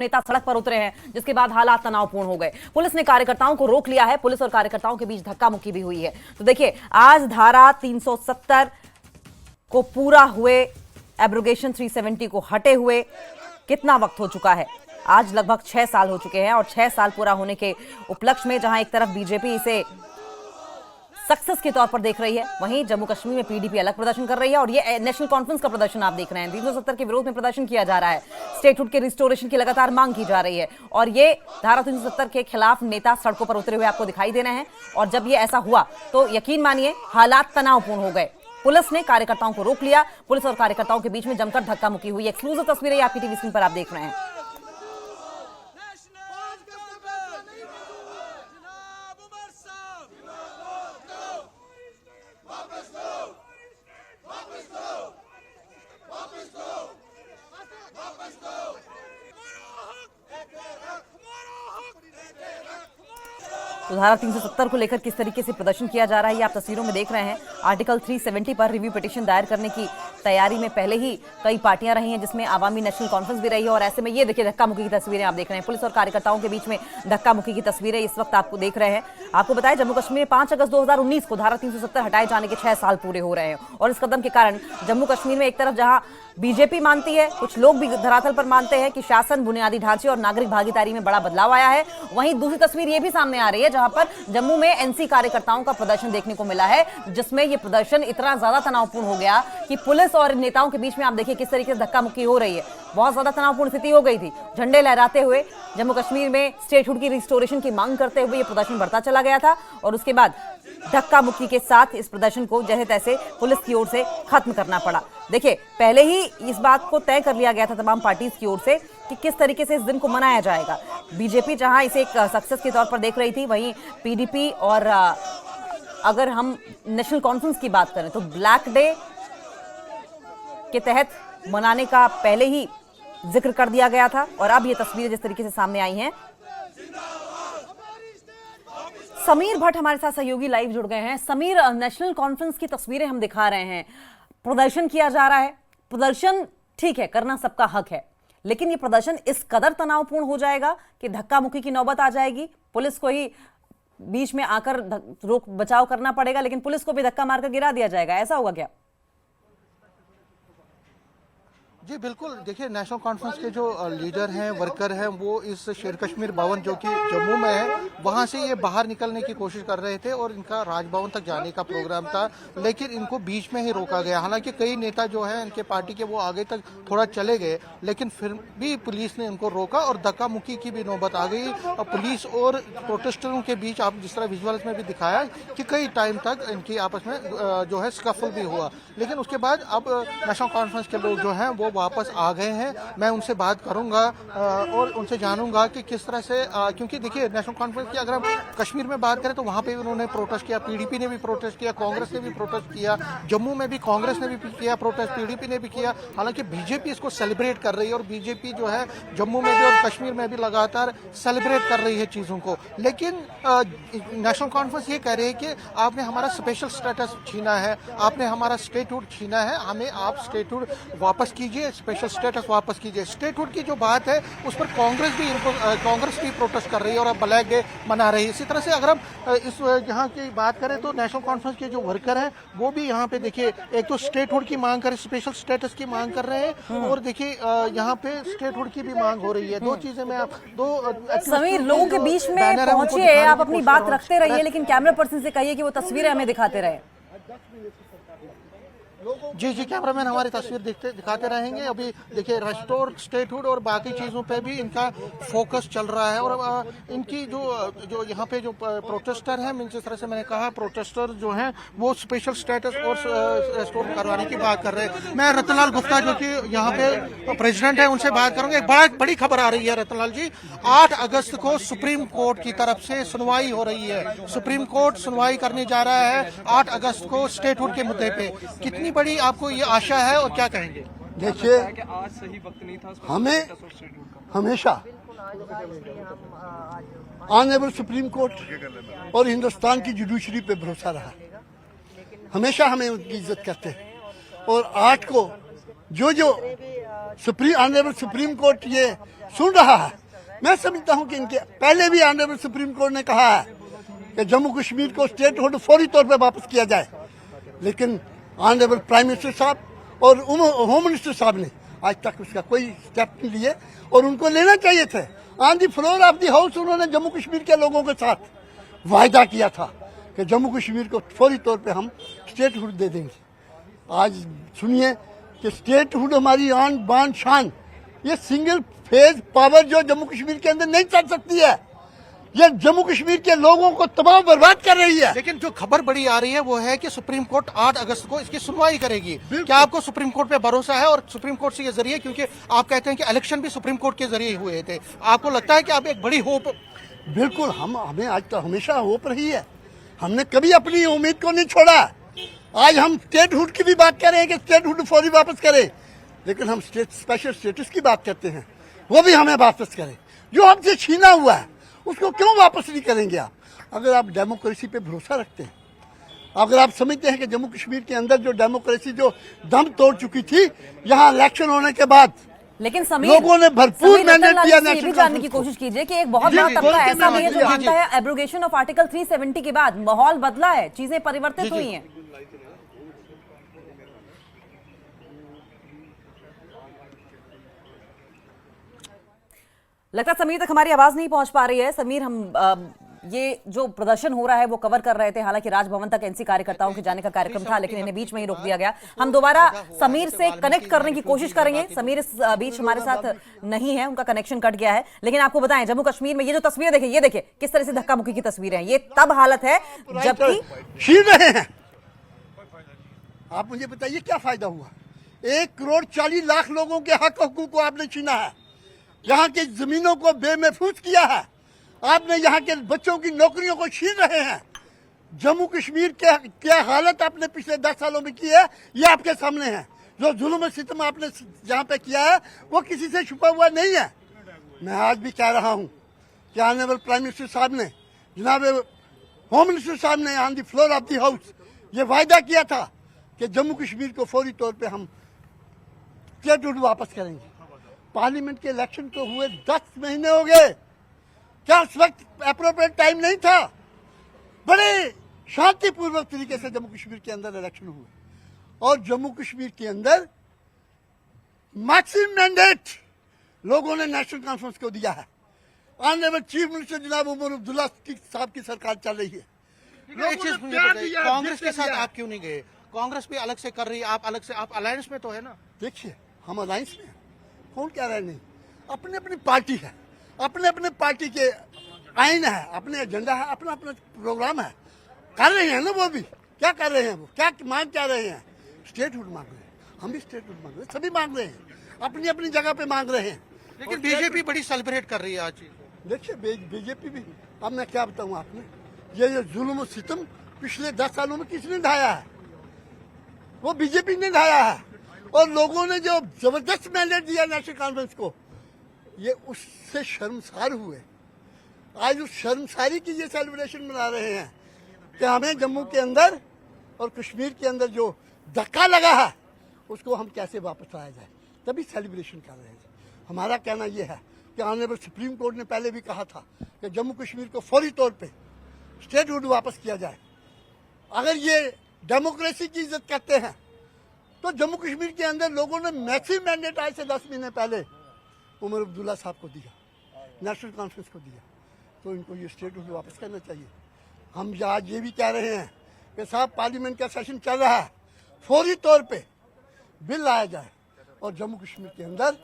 नेता सड़क पर उतरे हैं, जिसके बाद हालात तनावपूर्ण हो गए। पुलिस ने कार्यकर्ताओं को रोक लिया है। पुलिस और कार्यकर्ताओं के बीच धक्का मुक्की भी हुई है। तो देखिए, आज धारा 370 को पूरा हुए, एब्रोगेशन 370 को हटे हुए कितना वक्त हो चुका है? आज लगभग 6 साल हो चुके हैं और 6 साल पूरा होने के उपलक्ष्य में जहां एक तरफ बीजेपी इसे सक्सेस के तौर पर देख रही है, वहीं जम्मू कश्मीर में पीडीपी अलग प्रदर्शन कर रही है। और ये नेशनल कॉन्फ्रेंस का प्रदर्शन आप देख रहे हैं, 370 के विरोध में प्रदर्शन किया जा रहा है। स्टेटहुड के रिस्टोरेशन की लगातार मांग की जा रही है और ये धारा 370 के खिलाफ नेता सड़कों पर उतरे हुए आपको दिखाई देना है। और जब ये ऐसा हुआ तो यकीन मानिए हालात तनावपूर्ण हो गए। पुलिस ने कार्यकर्ताओं को रोक लिया। पुलिस और कार्यकर्ताओं के बीच में जमकर धक्का मुक्की हुई। एक्सक्लूसिव तस्वीरें आपकी टीवी स्क्रीन पर आप देख रहे हैं। तो धारा 370 को लेकर किस तरीके से प्रदर्शन किया जा रहा है, ये आप तस्वीरों में देख रहे हैं। आर्टिकल 370 पर रिव्यू पिटीशन दायर करने की तैयारी में पहले ही कई पार्टियां रही हैं, जिसमें आवामी नेशनल कॉन्फ्रेंस भी रही है। और ऐसे में ये देखिए धक्का मुक्की की तस्वीरें आप देख रहे हैं। पुलिस और कार्यकर्ताओं के बीच में धक्का मुक्की की तस्वीरें इस वक्त आपको देख रहे हैं। आपको बताया, जम्मू कश्मीर में 5 अगस्त 2019 को धारा 370 हटाए जाने के 6 साल पूरे हो रहे हैं। और इस कदम के कारण जम्मू कश्मीर में एक तरफ जहां बीजेपी मानती है, कुछ लोग भी धरातल पर मानते हैं कि शासन, बुनियादी ढांचे और नागरिक भागीदारी में बड़ा बदलाव आया है, वहीं दूसरी तस्वीर ये भी सामने आ रही है जहां पर जम्मू में एनसी कार्यकर्ताओं का प्रदर्शन देखने को मिला है, जिसमें यह प्रदर्शन इतना ज्यादा तनावपूर्ण हो गया कि पुलिस और नेताओं के बीच में आप देखिए किस तरीके से धक्का मुक्की हो रही है। बहुत ज्यादा तनावपूर्ण स्थिति हो गई थी। झंडे लहराते हुए जम्मू कश्मीर में स्टेटहुड की रिस्टोरेशन की मांग करते हुए यह प्रदर्शन बढ़ता चला गया था और उसके बाद धक्का मुक्की के साथ इस प्रदर्शन को जैसे तैसे पुलिस की ओर से खत्म करना पड़ा। देखिए, पहले ही इस बात को तय कर लिया गया था तमाम पार्टीज की ओर से कि किस तरीके से इस दिन को मनाया जाएगा। बीजेपी जहां इसे एक सक्सेस के तौर पर देख रही थी, वहीं पीडीपी और अगर हम नेशनल कॉन्फ्रेंस की बात करें तो ब्लैक डे के तहत मनाने का पहले ही जिक्र कर दिया गया था। और अब ये तस्वीरें जिस तरीके से सामने आई हैं, समीर भट्ट हमारे साथ सहयोगी लाइव जुड़ गए हैं। समीर, नेशनल कॉन्फ्रेंस की तस्वीरें हम दिखा रहे हैं, प्रदर्शन किया जा रहा है। प्रदर्शन ठीक है, करना सबका हक है, लेकिन ये प्रदर्शन इस कदर तनावपूर्ण हो जाएगा कि धक्का मुक्की की नौबत आ जाएगी। पुलिस को ही बीच में आकर रोक बचाव करना पड़ेगा, लेकिन पुलिस को भी धक्का मारकर गिरा दिया जाएगा। ऐसा होगा क्या? जी बिल्कुल, देखिए नेशनल कॉन्फ्रेंस के जो लीडर हैं, वर्कर हैं, वो इस शेर कश्मीर भवन जो कि जम्मू में है, वहां से ये बाहर निकलने की कोशिश कर रहे थे और इनका राजभवन तक जाने का प्रोग्राम था, लेकिन इनको बीच में ही रोका गया। हालांकि कई नेता जो हैं इनके पार्टी के, वो आगे तक थोड़ा चले गए, लेकिन फिर भी पुलिस ने इनको रोका और धक्का मुक्की की भी नौबत आ गई। और पुलिस और प्रोटेस्टरों के बीच, आप जिस तरह विजुअल्स में भी दिखाया कि कई टाइम तक इनकी आपस में जो है स्कफल भी हुआ, लेकिन उसके बाद अब नेशनल कॉन्फ्रेंस के लोग जो हैं वो वापस आ गए हैं। मैं उनसे बात करूंगा और उनसे जानूंगा कि किस तरह से, क्योंकि देखिए नेशनल कॉन्फ्रेंस की अगर हम कश्मीर में बात करें तो वहां पे भी उन्होंने प्रोटेस्ट किया, पीडीपी ने भी प्रोटेस्ट किया, कांग्रेस ने भी प्रोटेस्ट किया, जम्मू में भी कांग्रेस ने भी किया प्रोटेस्ट, पीडीपी ने भी किया। हालांकि बीजेपी इसको सेलिब्रेट कर रही है और बीजेपी जो है जम्मू में भी और कश्मीर में भी लगातार सेलिब्रेट कर रही है चीजों को। लेकिन नेशनल कॉन्फ्रेंस ये कह रही है कि आपने हमारा स्पेशल स्टेटस छीना है, आपने हमारा स्टेटहुड छीना है, हमें आप स्टेटहुड वापस कीजिए, स्पेशल स्टेटस वापस कीजिए। स्टेटहुड की जो बात है उस पर कांग्रेस भी प्रोटेस्ट कर रही है और अब ब्लैक डे मना रही है। इसी तरह से अगर हम इस यहाँ की बात करें तो नेशनल कॉन्फ्रेंस के जो वर्कर हैं वो भी यहाँ पे देखिए, एक तो स्टेटहुड की मांग कर, स्पेशल स्टेटस की मांग कर रहे हैं और देखिए यहाँ पे स्टेटहुड की भी मांग हो रही है। दो चीजें मैं आप समीर, लोगों के बीच में पहुंचिए, आप अपनी बात रखते रहिए, लेकिन कैमरा पर्सन से कहिए कि वो तस्वीरें हमें दिखाते रहे। जी कैमरामैन हमारी तस्वीर दिखाते रहेंगे। अभी देखिए रेस्टोर स्टेटहुड और बाकी चीज़ों पे भी इनका फोकस चल रहा है और इनकी जो यहाँ पे जो प्रोटेस्टर हैं, जिस तरह से मैंने कहा, प्रोटेस्टर जो हैं वो स्पेशल स्टेटस और रेस्टोर करवाने की बात कर रहे हैं। मैं रतनलाल गुप्ता जो कि यहाँ पे प्रेसिडेंट है, उनसे बात करूंगा। एक बड़ी खबर आ रही है रतनलाल जी, 8 अगस्त को सुप्रीम कोर्ट की तरफ से सुनवाई हो रही है। सुप्रीम कोर्ट सुनवाई करने जा रहा है 8 अगस्त को स्टेटहुड के मुद्दे पे। कितनी बड़ी आपको ये आशा है और क्या कहेंगे? देखिए, हमें हमेशा ऑनरेबल सुप्रीम कोर्ट और हिंदुस्तान की जुडिशरी पे भरोसा रहा। हमेशा हमें उनकी इज्जत करते हैं और 8 को जो ऑनरेबल सुप्रीम कोर्ट ये सुन रहा है। मैं समझता हूं कि इनके पहले भी ऑनरेबल सुप्रीम कोर्ट ने कहा है कि जम्मू कश्मीर को स्टेटहुड फौरी तौर पर वापस किया जाए, लेकिन ऑनरेबल प्राइम मिनिस्टर साहब और होम मिनिस्टर साहब ने आज तक उसका कोई स्टेप नहीं लिए, और उनको लेना चाहिए थे। On the floor of the house उन्होंने जम्मू कश्मीर के लोगों के साथ वायदा किया था कि जम्मू कश्मीर को फौरी तौर पे हम स्टेटहुड दे देंगे। आज सुनिए कि स्टेटहुड हमारी आन बान शान, ये सिंगल फेज पावर जो जम्मू कश्मीर के अंदर नहीं चल सकती है, ये जम्मू कश्मीर के लोगों को तबाह बर्बाद कर रही है। लेकिन जो खबर बड़ी आ रही है वो है कि सुप्रीम कोर्ट 8 अगस्त को इसकी सुनवाई करेगी। क्या आपको सुप्रीम कोर्ट पे भरोसा है? और सुप्रीम कोर्ट से ये जरिए, क्योंकि आप कहते हैं कि इलेक्शन भी सुप्रीम कोर्ट के जरिए हुए थे, आपको लगता है कि आप एक बड़ी होप? बिल्कुल, हमें आज तो हमेशा होप रही है, हमने कभी अपनी उम्मीद को नहीं छोड़ा। आज हम स्टेटहुड की भी बात कर रहे हैं कि स्टेटहुड फौरी वापस करें, लेकिन हम स्पेशल स्टेटस की बात करते हैं, वो भी हमें वापस करें। जो हमसे छीना हुआ है उसको क्यों वापस नहीं करेंगे आप? अगर आप डेमोक्रेसी पे भरोसा रखते हैं, अगर आप समझते हैं कि जम्मू कश्मीर के अंदर जो डेमोक्रेसी जो दम तोड़ चुकी थी यहाँ इलेक्शन होने के बाद, लेकिन समीर, लोगों ने भरपूर मैंडेट दिया ये भी नेशनल जानने की कॉन्फ्रेंस को। कोशिश कीजिए कि एक बहुत जी, बड़ा जी, तबका बोलते ऐसा मैं भी है जो जी, मानता है एब्रोगेशन ऑफ आर्टिकल 370 के बाद माहौल बदला है, चीजें परिवर्तित हुई हैं। लगता है समीर तक हमारी आवाज नहीं पहुंच पा रही है। समीर, हम ये जो प्रदर्शन हो रहा है वो कवर कर रहे थे, हालांकि राजभवन तक एनसी कार्यकर्ताओं के जाने का कार्यक्रम था, लेकिन इन्हें बीच में ही रोक दिया गया। हम दोबारा समीर से कनेक्ट करने की कोशिश करेंगे। समीर इस बीच हमारे साथ नहीं है, उनका कनेक्शन कट गया है। लेकिन आपको बताएं, जम्मू कश्मीर में ये जो तस्वीरें देखिए, ये देखिए किस तरह से धक्का मुक्की की तस्वीरें हैं। ये तब हालत है जबकि छीन रहे हैं। आप मुझे बताइए क्या फायदा हुआ? 1,40,00,000 लोगों के हक हकूक को आपने छीना है, यहाँ की जमीनों को बेमहफूज किया है, आपने यहाँ के बच्चों की नौकरियों को छीन रहे हैं। जम्मू कश्मीर के क्या हालत आपने पिछले 10 सालों में की है, ये आपके सामने है। जो जुल्म और सितम आपने यहाँ पे किया है वो किसी से छुपा हुआ नहीं है। मैं आज भी कह रहा हूँ कि ऑनरेबल प्राइम मिनिस्टर साहब ने, जनाब होम मिनिस्टर साहब ने on the floor of the house ये वायदा किया था कि जम्मू कश्मीर को फौरी तौर पे हम स्टेटहुड वापस करेंगे। पार्लियामेंट के इलेक्शन को हुए 10 महीने हो गए, क्या उस वक्त अप्रोप्रिएट टाइम नहीं था? बड़े शांतिपूर्वक तरीके से जम्मू कश्मीर के अंदर इलेक्शन हुए, और जम्मू कश्मीर के अंदर मैक्सिमम मैंडेट लोगों ने नेशनल कॉन्फ्रेंस को दिया है। ऑनरेबल चीफ मिनिस्टर जनाब उमर अब्दुल्ला साहब की सरकार चल रही है। एक चीज मुझे बताइए, कांग्रेस के साथ आप क्यों नहीं गए? कांग्रेस भी अलग से कर रही है, आप अलग से, आप अलायंस में तो है ना? देखिए, हम अलायंस में हैं, कौन कह रहा है नहीं? अपनी अपनी पार्टी है, अपने अपने पार्टी के आइन है, अपने एजेंडा है, अपना अपना प्रोग्राम है, कर रहे हैं ना। वो भी क्या कर रहे हैं? वो क्या मांग क्या रहे हैं? स्टेटहुड मांग रहे हैं, हम भी स्टेटहुड मांग रहे हैं, सभी मांग रहे हैं, अपनी अपनी जगह पे मांग रहे हैं। लेकिन बीजेपी बड़ी सेलिब्रेट कर रही है आज। देखिए, बीजेपी भी, अब मैं क्या बताऊं आपने, ये जुल्म और सितम पिछले 10 सालों में किसने ढाया है? वो बीजेपी ने ढाया है। और लोगों ने जो जबरदस्त मैंडेट दिया नेशनल कॉन्फ्रेंस को, ये उससे शर्मसार हुए। आज उस शर्मसारी की ये सेलिब्रेशन मना रहे हैं कि हमें जम्मू के अंदर और कश्मीर के अंदर जो धक्का लगा है उसको हम कैसे वापस लाया जाए, तभी सेलिब्रेशन कर रहे हैं। हमारा कहना यह है कि ऑनरेबल सुप्रीम कोर्ट ने पहले भी कहा था कि जम्मू कश्मीर को फौरी तौर पे स्टेटहुड वापस किया जाए। अगर ये डेमोक्रेसी की इज्जत करते हैं तो जम्मू कश्मीर के अंदर लोगों ने मैसिव मैंडेट आज से 10 महीने पहले उमर अब्दुल्ला साहब को दिया, नेशनल कॉन्फ्रेंस को दिया, तो इनको ये स्टेटहुड वापस करना चाहिए। हम आज ये भी कह रहे हैं कि साहब पार्लियामेंट का सेशन चल रहा है, फौरी तौर पे बिल लाया जाए और जम्मू कश्मीर के अंदर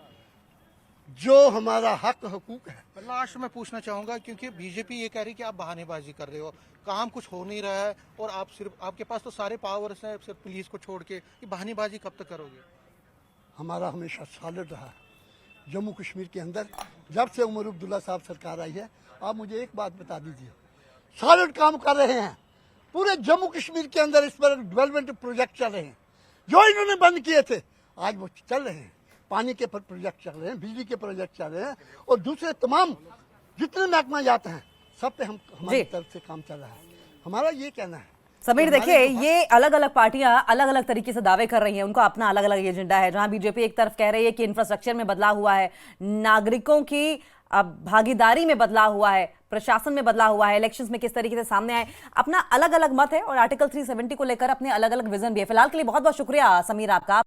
जो हमारा हक हकूक है। लास्ट में पूछना चाहूंगा, क्योंकि बीजेपी ये कह रही है कि आप बहानेबाजी कर रहे हो, काम कुछ हो नहीं रहा है, और आप सिर्फ, आपके पास तो सारे पावर्स हैं, सिर्फ पुलिस को छोड़ के, ये बहानेबाजी कब तक करोगे? हमारा हमेशा सॉलिड रहा है जम्मू कश्मीर के अंदर। जब से उमर अब्दुल्ला साहब सरकार आई है, आप मुझे एक बात बता दीजिए, सॉलिड काम कर रहे हैं पूरे जम्मू कश्मीर के अंदर। इस पर डेवलपमेंट प्रोजेक्ट चल रहे हैं, जो इन्होंने बंद किए थे आज वो चल रहे हैं। पानी के प्रोजेक्ट चल रहे हैं, बिजली के प्रोजेक्ट चल रहे हैं, और दूसरे तमाम जितने महकमा जाते हैं सब पे हम हमारी तरफ से काम चल रहा है। हमारा ये कहना है समीर देखिए, ये अलग अलग पार्टियां अलग अलग तरीके से दावे कर रही हैं, उनका अपना अलग अलग एजेंडा है। जहां बीजेपी एक तरफ कह रही है कि इंफ्रास्ट्रक्चर में बदलाव हुआ है, नागरिकों की भागीदारी में बदलाव हुआ है, प्रशासन में बदलाव हुआ है, इलेक्शंस में किस तरीके से सामने आए, अपना अलग अलग मत है और आर्टिकल 370 को लेकर अपने अलग अलग विजन भी है। फिलहाल के लिए बहुत बहुत शुक्रिया समीर आपका।